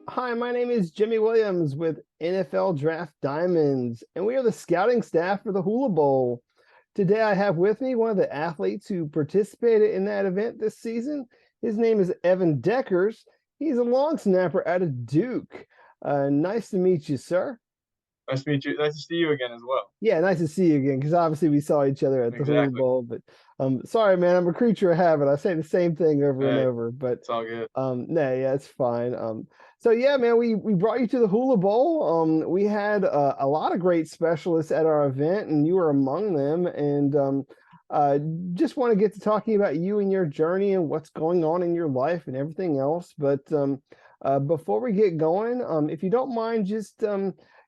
Hi, my name is Jimmy Williams with NFL Draft Diamonds, and we are the scouting staff for the Hula Bowl. Today, I have with me one of the athletes who participated in that event this season. His name is Evan Deckers. He's a long snapper out of Duke. Nice to meet you, sir. Nice to meet you. Nice to see you again as well. Yeah, nice to see you again, because obviously we saw each other at the Hula Exactly. Bowl. But sorry, man, I'm a creature of habit. I say the same thing over and Hey, over. But it's all good. no, yeah, it's fine. So yeah, man, we brought you to the Hula Bowl. We had a lot of great specialists at our event, and you were among them. And uh, just want to get to talking about you and your journey and what's going on in your life and everything else. But before we get going, if you don't mind, just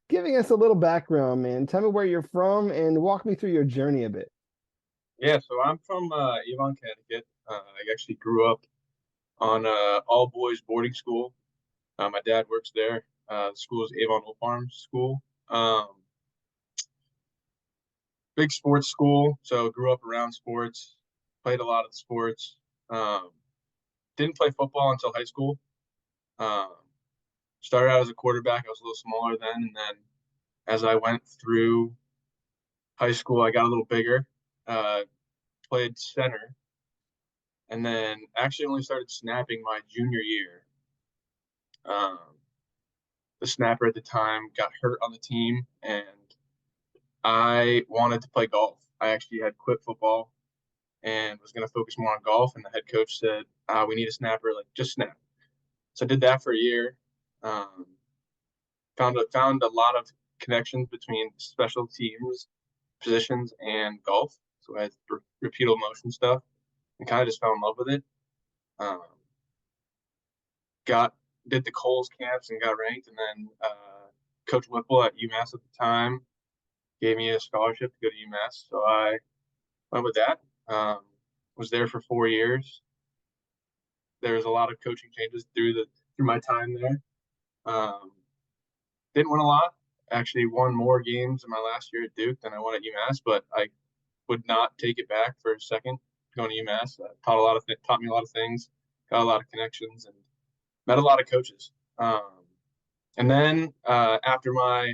giving us a little background, man. Tell me where you're from and walk me through your journey a bit. Yeah, so I'm from Avon, Connecticut. I actually grew up on all boys boarding school. My dad works there. The school is Avon Old Farms School. Big sports school, so grew up around sports. Played a lot of sports. Um, didn't play football until high school. Um, Started out as a quarterback. I was a little smaller then, and then as I went through high school, I got a little bigger. Uh, Played center, and then actually only started snapping my junior year. Um, the snapper at the time got hurt on the team, and I wanted to play golf. I actually had quit football and was going to focus more on golf. And the head coach said, "We need a snapper. Like, just snap." So I did that for a year. Um, found a lot of connections between special teams positions and golf. So I had repeatable motion stuff, and kind of just fell in love with it. Um, got did the Coles camps and got ranked, and then Coach Whipple at UMass at the time gave me a scholarship to go to UMass, so I went with that. Was there for 4 years. There was a lot of coaching changes through my time there. Um, didn't win a lot. Actually, won more games in my last year at Duke than I won at UMass, but I would not take it back for a second going to UMass. Taught me a lot of things, got a lot of connections, and met a lot of coaches. And then after my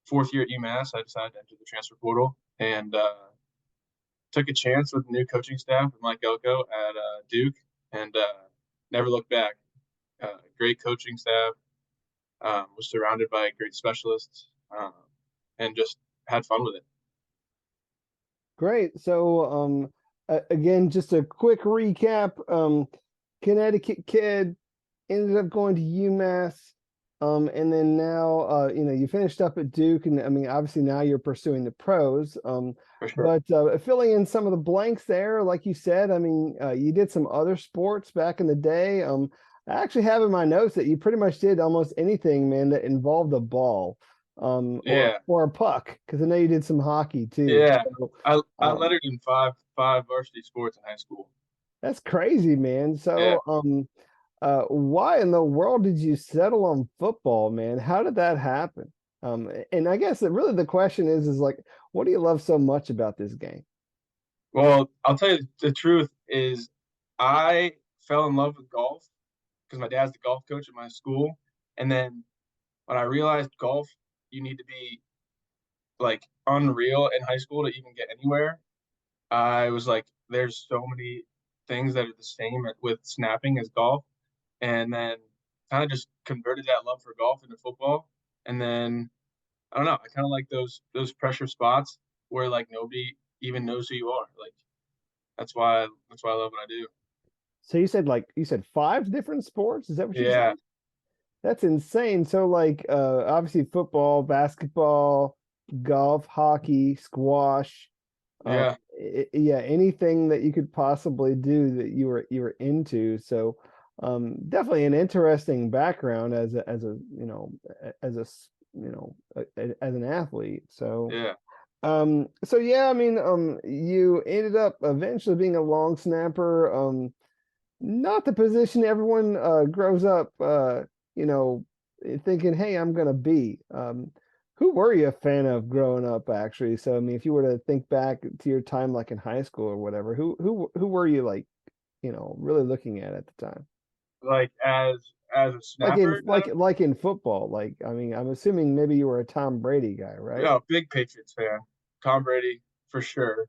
fourth year at UMass, I decided to enter the transfer portal and took a chance with the new coaching staff with Mike Elko at Duke, and never looked back. Great coaching staff, was surrounded by great specialists, and just had fun with it. Great. So, again, just a quick recap. Connecticut kid ended up going to UMass, and then now, you finished up at Duke, and I mean, obviously now you're pursuing the pros. For sure. But filling in some of the blanks there, like you said, I mean, you did some other sports back in the day. I actually have in my notes that you pretty much did almost anything, man, that involved a ball, Yeah, or a puck, because I know you did some hockey too. yeah. So, I um, lettered in five varsity sports in high school. that's crazy, man. Yeah. So, why in the world did you settle on football, man? How did that happen? And I guess that really the question is like, what do you love so much about this game? Well, I'll tell you the truth is I fell in love with golf because my dad's the golf coach at my school. And then when I realized golf, you need to be like unreal in high school to even get anywhere. I was like, there's so many things that are the same with snapping as golf. And then kind of just converted that love for golf into football. And then I don't know, I kind of like those pressure spots where like nobody even knows who you are. Like that's why I love what I do. So you said five different sports? Is that what you said? Yeah, That's insane. So like obviously football, basketball, golf, hockey, squash, yeah. yeah, anything that you could possibly do that you were into. So definitely an interesting background as a as a as an athlete. So Yeah. so yeah, I mean you ended up eventually being a long snapper. Not the position everyone grows up you know thinking, hey, I'm gonna be. Who were you a fan of growing up, actually? So I mean, if you were to think back to your time like in high school or whatever, who were you like, really looking at the time? Like as a Like in snapper, no. like in football, like, I mean, I'm assuming maybe you were a Tom Brady guy, right? Yeah, big Patriots fan. Tom Brady for sure.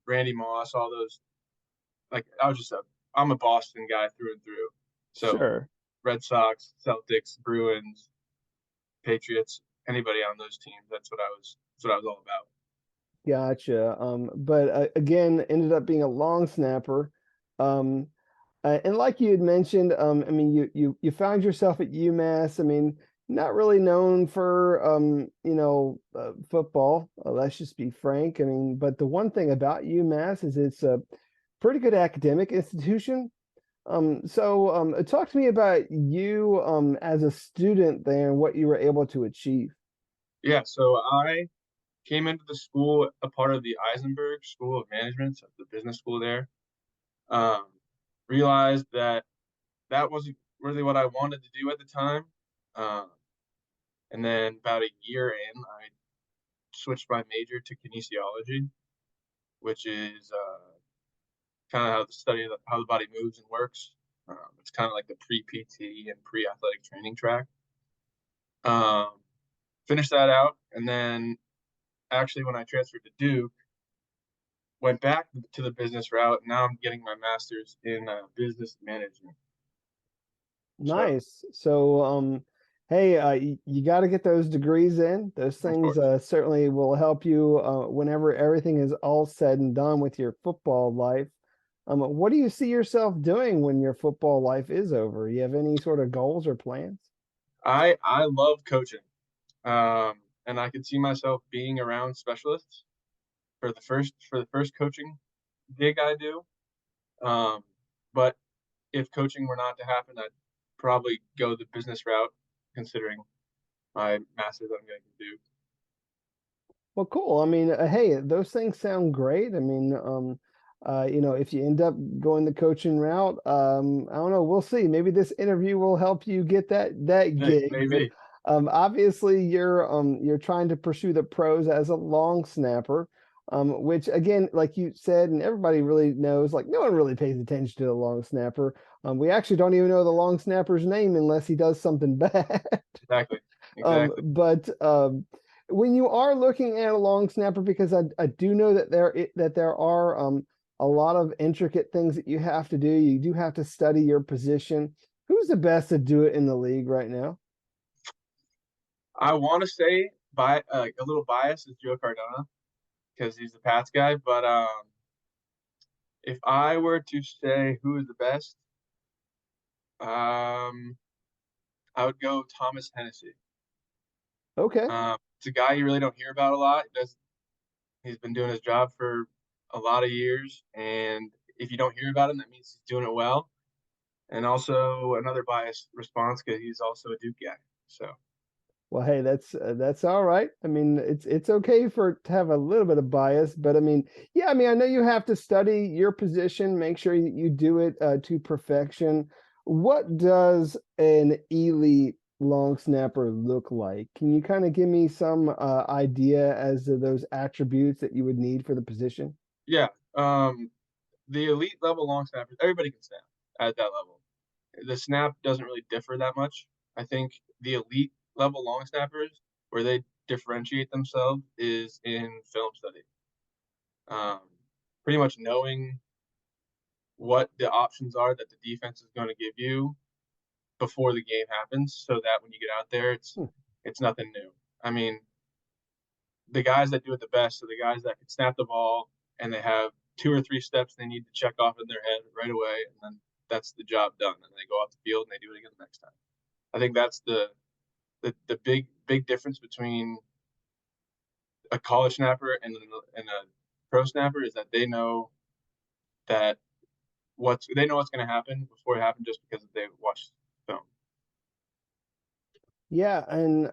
Randy Moss, all those. Like I'm a Boston guy through and through. So Sure. Red Sox, Celtics, Bruins, Patriots, anybody on those teams. That's what I was all about. Gotcha. But again, ended up being a long snapper. Um, and like you had mentioned, I mean, you found yourself at UMass. I mean, not really known for football. Let's just be frank. I mean, but the one thing about UMass is it's a pretty good academic institution. So talk to me about you as a student there and what you were able to achieve. Yeah, so I came into the school a part of the Eisenberg School of Management, so the business school there. Um, Realized that that wasn't really what I wanted to do at the time. Um, and then about a year in, I switched my major to kinesiology, which is kind of how the study of how the body moves and works. It's kind of like the pre-PT and pre-athletic training track. Um, Finished that out, and then actually when I transferred to Duke, went back to the business route. Now I'm getting my master's in business management. So Nice. So, hey, you got to get those degrees in. Those of things course, certainly will help you whenever everything is all said and done with your football life. What do you see yourself doing when your football life is over? You have any sort of goals or plans? I love coaching, and I could see myself being around specialists for the first coaching gig I do. Um, but if coaching were not to happen, I'd probably go the business route, considering my master's I'm going to do. Well, cool. I mean, hey, those things sound great. I mean, if you end up going the coaching route, I don't know. We'll see. Maybe this interview will help you get that gig. But Maybe obviously, you're trying to pursue the pros as a long snapper, which again, like you said, and everybody really knows, like no one really pays attention to the long snapper. We actually don't even know the long snapper's name unless he does something bad. exactly, exactly. But when you are looking at a long snapper, because I do know that there are a lot of intricate things that you have to do. You do have to study your position. Who's the best to do it in the league right now? I want to say by a little bias is Joe Cardona because he's the Pats guy, but if I were to say who is the best, um, I would go Thomas Hennessy. Okay. It's a guy you really don't hear about a lot. He's been doing his job for a lot of years, and if you don't hear about him, that means he's doing it well. And also another biased response because he's also a Duke guy. So Well, hey, that's all right. I mean, it's okay for to have a little bit of bias, but I mean, yeah, I mean, I know you have to study your position, make sure you do it to perfection. What does an elite long snapper look like? Can you kind of give me some idea as to those attributes that you would need for the position? yeah, the elite level long snappers, everybody can snap at that level. The snap doesn't really differ that much. I think the elite level long snappers, where they differentiate themselves, is in film study. Um, Pretty much knowing what the options are that the defense is going to give you before the game happens, so that when you get out there, Hmm. it's nothing new. I mean, the guys that do it the best are the guys that can snap the ball and they have two or three steps they need to check off in their head right away, and then that's the job done. And they go off the field and they do it again the next time. I think that's the big difference between a college snapper and a pro snapper is that that they know what's going to happen before it happens just because they watched film. Yeah, and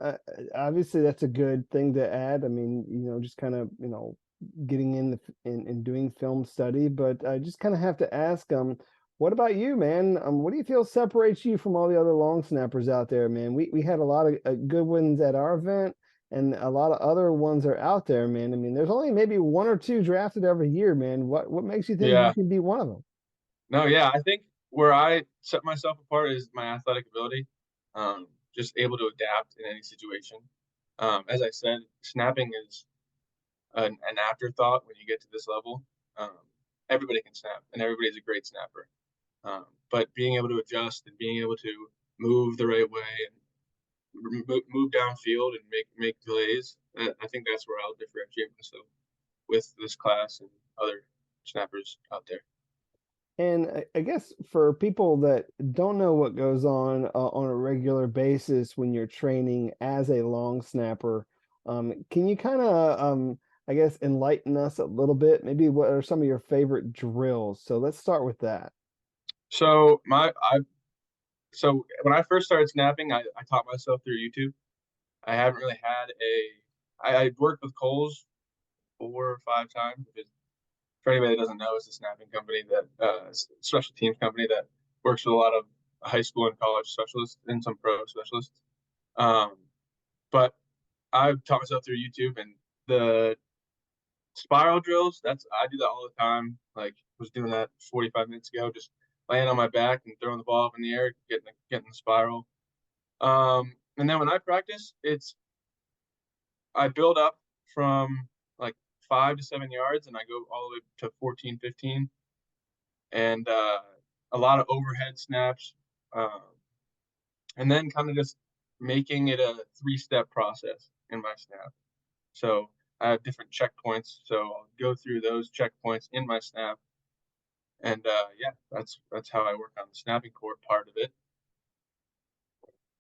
obviously that's a good thing to add. I mean, just kind of, getting in and doing film study, but I just kind of have to ask, what about you, man? What do you feel separates you from all the other long snappers out there, man? We had a lot of good ones at our event, and a lot of other ones are out there, man. I mean, there's only maybe one or two drafted every year, man. What makes you think you Yeah, can be one of them? no, yeah, I think where I set myself apart is my athletic ability. Just able to adapt in any situation. As I said, snapping is an afterthought when you get to this level. Um, Everybody can snap, and everybody's a great snapper. But being able to adjust and being able to move the right way and move downfield and make plays, I think that's where I'll differentiate myself with this class and other snappers out there. And I guess for people that don't know what goes on a regular basis when you're training as a long snapper, can you kind of, I guess, enlighten us a little bit? Maybe what are some of your favorite drills? So let's start with that. So so when I first started snapping, I taught myself through YouTube. I haven't really had I worked with Coles 4 or 5 times. For anybody that doesn't know, it's a snapping company that special teams company that works with a lot of high school and college specialists and some pro specialists. Um, but I've taught myself through YouTube and the spiral drills. I do that all the time. Like was doing that 45 minutes ago, just laying on my back and throwing the ball up in the air, getting the spiral. And then when I practice, I build up from like 5 to 7 yards and I go all the way to 14, 15, and a lot of overhead snaps, um, and then kind of just making it a 3-step process in my snap. So I have different checkpoints. So I'll go through those checkpoints in my snap, and yeah, that's how I work on the snapping court part of it.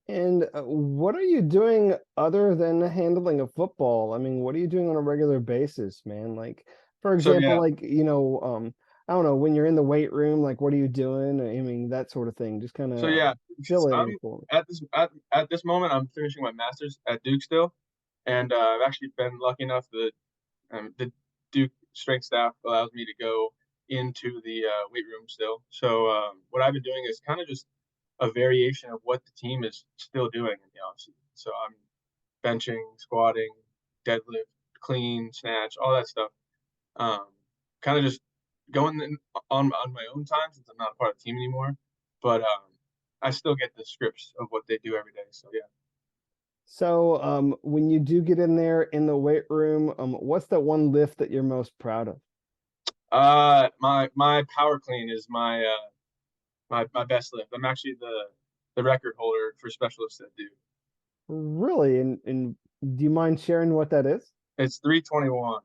And what are you doing other than handling a football? I mean, what are you doing on a regular basis, man? Like, for So example, yeah, like, I don't know, when you're in the weight room, like, what are you doing? I mean, that sort of thing. Just kind so of yeah, fill it in I'm for me. at this moment I'm finishing my master's at Duke still, and I've actually been lucky enough that the Duke strength staff allows me to go into the weight room still. So what I've been doing is kind of just a variation of what the team is still doing in the offseason. So I'm benching, squatting, deadlift, clean, snatch, all that stuff. Um, Kind of just going on my own time since I'm not a part of the team anymore. But I still get the scripts of what they do every day. So yeah. So, when you do get in there in the weight room, what's that one lift that you're most proud of? My power clean is my best lift. I'm actually the record holder for specialists that do. Really? And do you mind sharing what that is? It's 321.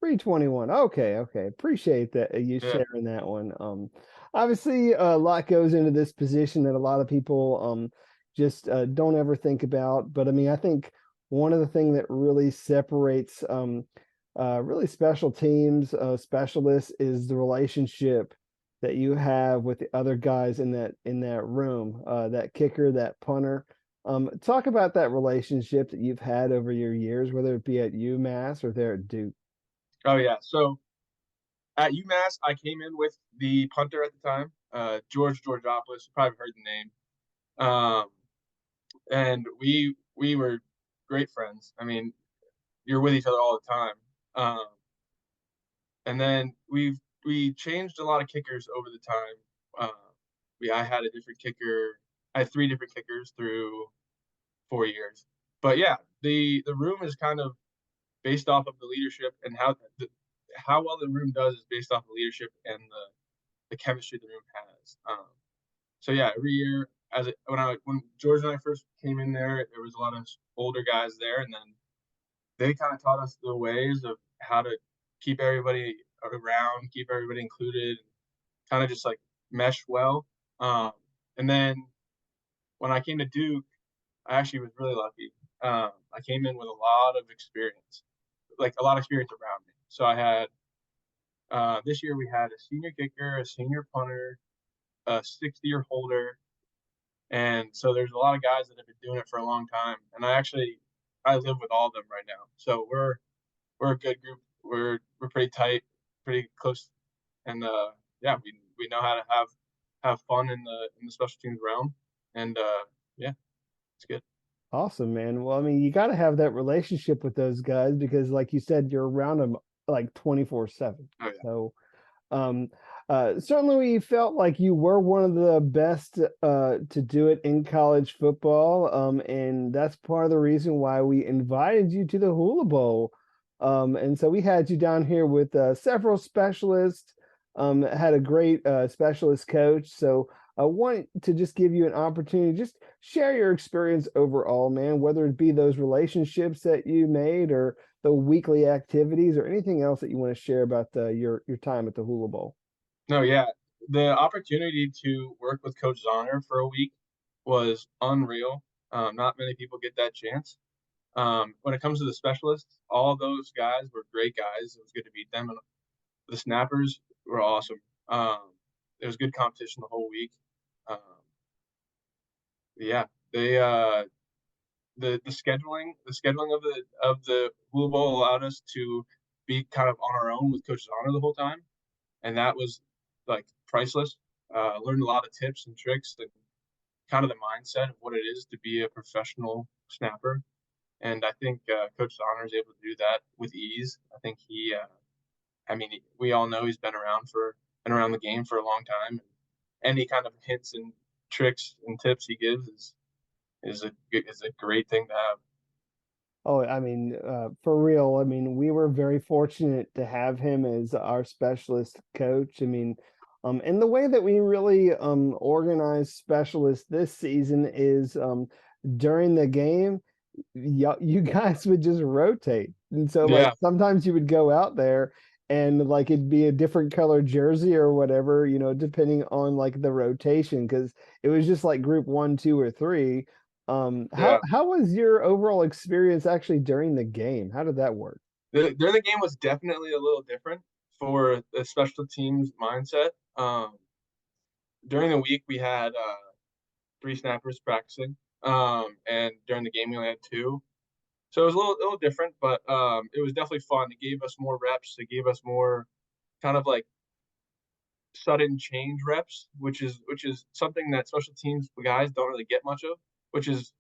321. Okay, okay. Appreciate that you Yeah. sharing that one. Obviously a lot goes into this position that a lot of people just don't ever think about. But I mean, I think one of the things that really separates really special teams, specialists is the relationship that you have with the other guys in that room, that kicker, that punter. Talk about that relationship that you've had over your years, whether it be at UMass or there at Duke. Oh yeah. So at UMass, I came in with the punter at the time, George Georgopoulos. You probably heard the name. And we were great friends. I mean, you're with each other all the time. Um, and then we changed a lot of kickers over the time. I had a different kicker. I had 3 different kickers through 4 years. But yeah, the room is kind of based off of the leadership and how well the room does is based off the leadership and the chemistry the room has. So yeah, every year when George and I first came in there was a lot of older guys there, and then they kind of taught us the ways of how to keep everybody around, keep everybody included, kind of just like mesh well. Um, and then when I came to Duke, I actually was really lucky. I came in with a lot of experience, like a lot of experience around me. So I had this year we had a senior kicker, a senior punter, a 60-year holder, and so there's a lot of guys that have been doing it for a long time. And I live with all of them right now. So we're a good group. We're pretty tight, pretty close, and yeah, we know how to have fun in the special teams realm, and yeah, it's good. Awesome, man. Well, I mean, you got to have that relationship with those guys because, like you said, you're around them like 24/7. Oh yeah. So, Um, Certainly, we felt like you were one of the best to do it in college football, and that's part of the reason why we invited you to the Hula Bowl. And so we had you down here with several specialists. Had a great specialist coach. So I want to just give you an opportunity, just share your experience overall, man. Whether it be those relationships that you made, or the weekly activities, or anything else that you want to share about your time at the Hula Bowl. No, yeah. The opportunity to work with Coach Zahner for a week was unreal. Not many people get that chance. When it comes to the specialists, all those guys were great guys. It was good to meet them, and the snappers were awesome. It was good competition the whole week. Um, yeah, they the scheduling of the Blue Bowl allowed us to be kind of on our own with Coach Zahner the whole time, and that was like priceless. Learned a lot of tips and tricks and kind of the mindset of what it is to be a professional snapper. And I think Coach Zahner is able to do that with ease. I think I mean, we all know he's been around the game for a long time. Any kind of hints and tricks and tips he gives is a great thing to have. Oh, I mean, for real. I mean, we were very fortunate to have him as our specialist coach. I mean, and the way that we really organize specialists this season is during the game, you guys would just rotate. And so like Yeah, sometimes you would go out there and like it'd be a different color jersey or whatever, depending on like the rotation, because it was just like group one, two, or three. yeah. How was your overall experience actually during the game? How did that work? During the game was definitely a little different for the special teams mindset. During the week we had three snappers practicing, and during the game we only had two. So it was a little different, but it was definitely fun. It gave us more reps. It gave us more kind of like sudden change reps, which is something that special teams guys don't really get much of, which is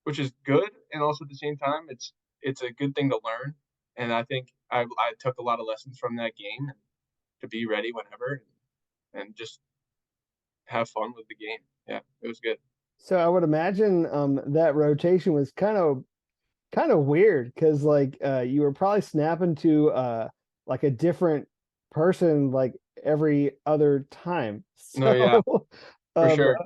which is good, and also at the same time, it's a good thing to learn. And I think I took a lot of lessons from that game to be ready whenever and just have fun with the game. Yeah, it was good. So I would imagine that rotation was kind of weird because like you were probably snapping to like a different person like every other time. No, yeah, So for um sure.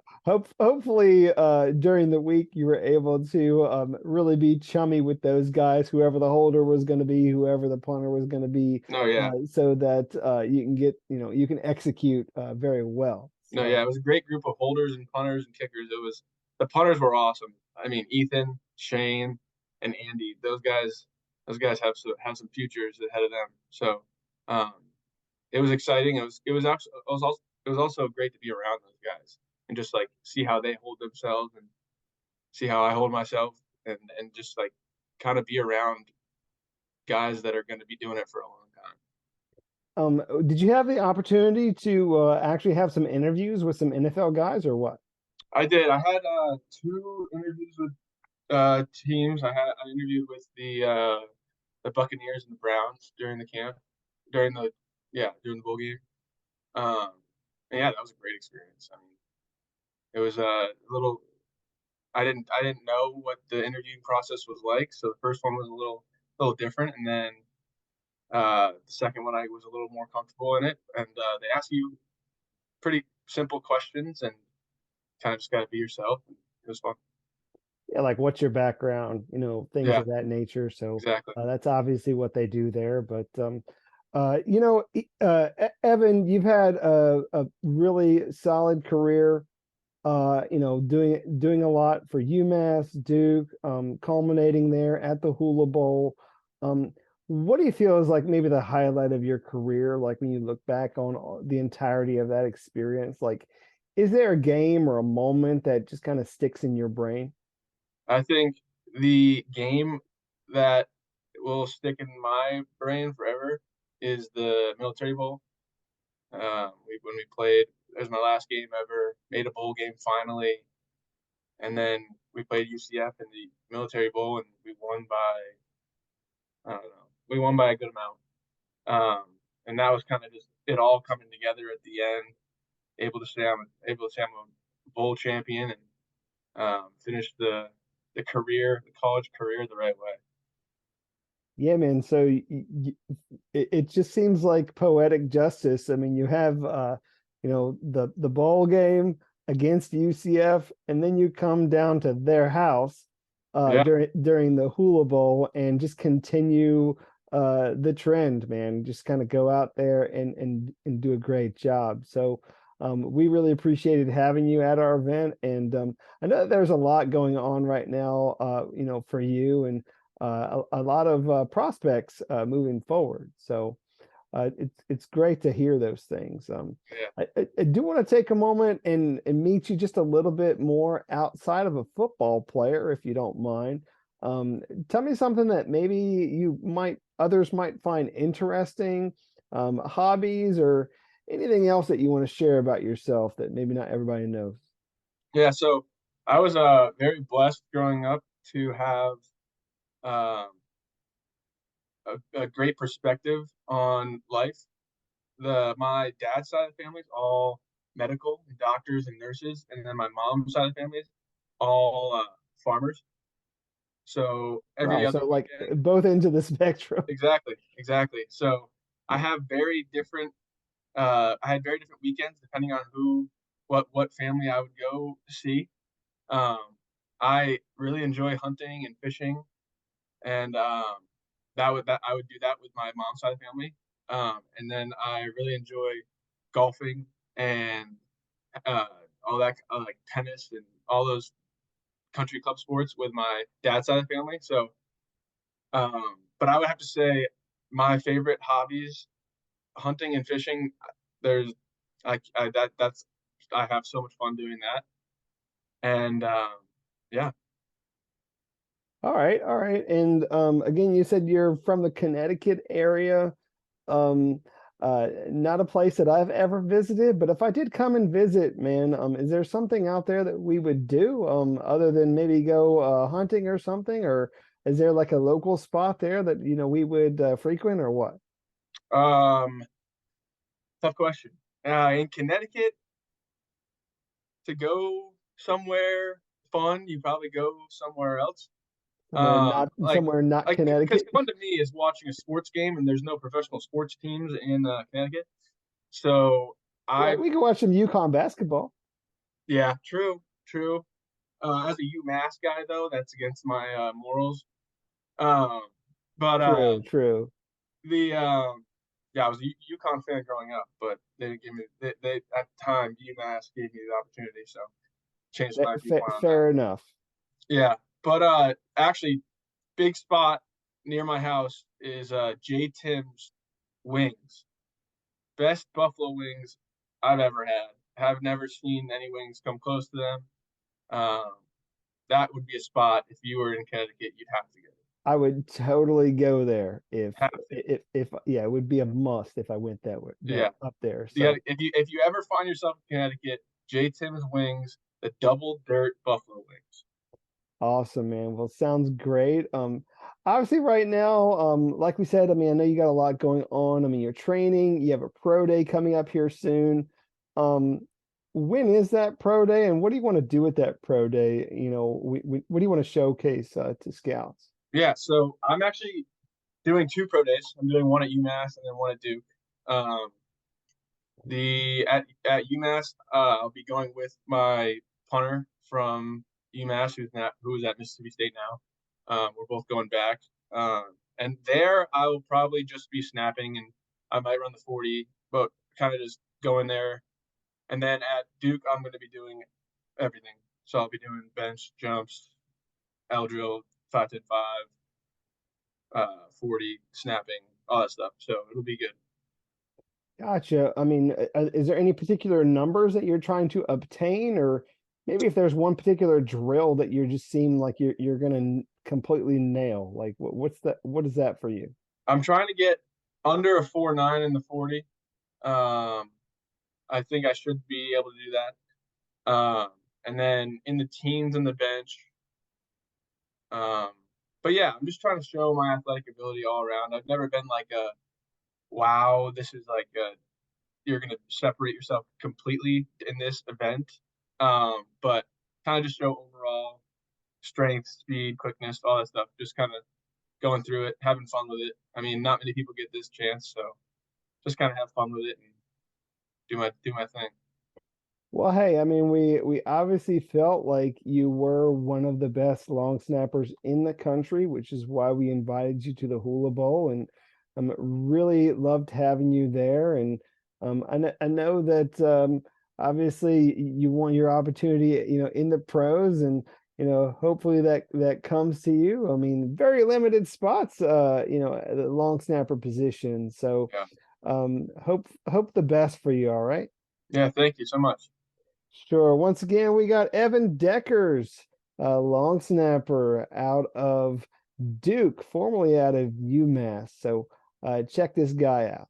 hopefully during the week you were able to really be chummy with those guys, whoever the holder was going to be, whoever the punter was going to be, No, yeah. so that you can get, you can execute very well. No, So yeah, it was a great group of holders and punters and kickers. It was the punters were awesome. I mean, Ethan, Shane, and Andy. Those guys have some futures ahead of them. So, um, it was exciting. It was also great to be around those guys and just like see how they hold themselves and see how I hold myself and just like kind of be around guys that are going to be doing it for a long time. did you have the opportunity to actually have some interviews with some NFL guys or what? I did. I had two interviews with teams. I interviewed with the Buccaneers and the Browns during the camp, during the during the bowl game. Um, and yeah, that was a great experience. I mean, it was a little. I didn't know what the interviewing process was like, so the first one was a little different, and then the second one I was a little more comfortable in it. And they ask you pretty simple questions, and kind of just got to be yourself. And it was fun. Yeah, like what's your background, things Yeah, of that nature. So exactly. that's obviously what they do there. But Evan, you've had a really solid career. Doing a lot for UMass, Duke, culminating there at the Hula Bowl. Um, what do you feel is like maybe the highlight of your career? Like when you look back on the entirety of that experience, like is there a game or a moment that just kind of sticks in your brain? I think the game that will stick in my brain forever is the Military Bowl. When we played, it was my last game ever. Made a bowl game finally, and then we played UCF in the Military Bowl, and we won by I don't know, we won by a good amount. And that was kind of just it all coming together at the end. Able to say I'm a bowl champion and finish the college career the right way. Yeah, man. So it just seems like poetic justice. I mean, you have the bowl game against UCF, and then you come down to their house Yeah, during the Hula Bowl and just continue the trend, man. Just kind of go out there and do a great job. So we really appreciated having you at our event, and I know that there's a lot going on right now, for you and a lot of prospects moving forward. So it's great to hear those things. yeah, I do want to take a moment and meet you just a little bit more outside of a football player, if you don't mind. Tell me something that maybe others might find interesting, hobbies or anything else that you want to share about yourself that maybe not everybody knows. yeah. So I was very blessed growing up to have um, a great perspective on life. My dad's side of the family is all medical and doctors and nurses, and then my mom's side of the family is all farmers. So every Wow, other so like weekend, both ends of the spectrum. exactly, exactly. So I have very different. I had very different weekends depending on what family I would go see. Um, I really enjoy hunting and fishing, and that I would do that with my mom's side of the family. And then I really enjoy golfing and uh, all that, like tennis and all those country club sports with my dad's side of the family. So, but I would have to say my favorite hobbies, hunting and fishing. There's, that's I have so much fun doing that, and yeah, All right, all right. And again, you said you're from the Connecticut area. Um, not a place that I've ever visited, but if I did come and visit, man, is there something out there that we would do, other than maybe go hunting or something? Or is there like a local spot there that we would frequent or what? um, tough question. In Connecticut, to go somewhere fun, you probably go somewhere else. Somewhere not Like somewhere not because Connecticut. fun to me is watching a sports game, and there's no professional sports teams in Connecticut. So Yeah, I, we could watch some Yukon basketball. yeah, true, true. As a UMass guy, though, that's against my morals. Um, but True, true. the yeah, I was a UConn fan growing up, but they didn't give me they at the time UMass gave me the opportunity, so changed my viewpoint on that. Fair enough. Yeah, but actually, big spot near my house is J Tim's Wings. Best buffalo wings I've ever had. Have never seen any wings come close to them. Um, that would be a spot if you were in Connecticut, you'd have to go. I would totally go there Have to. if yeah, it would be a must if I went that Yeah. up there. Yeah. So If you ever find yourself in Connecticut, J Tim's Wings, the double dirt buffalo wings. awesome, man. Well, sounds great. Obviously right now, like we said, I mean, I know you got a lot going on. I mean, you're training, you have a pro day coming up here soon. Um, when is that pro day and what do you want to do with that pro day? What do you want to showcase to scouts? Yeah. So I'm actually doing two pro days. I'm doing one at UMass and then one at Duke. Um, The at UMass, I'll be going with my punter from UMass, who's at Mississippi State now. We're both going back, and there I will probably just be snapping, and I might run the 40, but kind of just go in there. And then at Duke, I'm going to be doing everything. So I'll be doing bench, jumps, L drill, 5-10-5, 40, snapping, all that stuff. So it'll be good. Gotcha. I mean, is there any particular numbers that you're trying to obtain, or maybe if there's one particular drill that you just seem like you're gonna completely nail? Like, what's that? What is that for you? I'm trying to get under a 4.9 in the 40. Um, I think I should be able to do that. And then in the teens and the bench. Um, but yeah, I'm just trying to show my athletic ability all around. I've never been like a wow, this is like a you're gonna separate yourself completely in this event. But kind of just show overall strength, speed, quickness, all that stuff. Just kind of going through it, having fun with it. I mean, not many people get this chance, so just kind of have fun with it and do my thing. Well, hey, I mean, we obviously felt like you were one of the best long snappers in the country, which is why we invited you to the Hula Bowl, and really loved having you there. And I know that obviously you want your opportunity, in the pros, and hopefully that comes to you. I mean, very limited spots, at the long snapper position. So Yeah. hope the best for you. All right. Yeah. Thank you so much. Sure. Once again, we got Evan Deckers, long snapper out of Duke, formerly out of UMass. So check this guy out.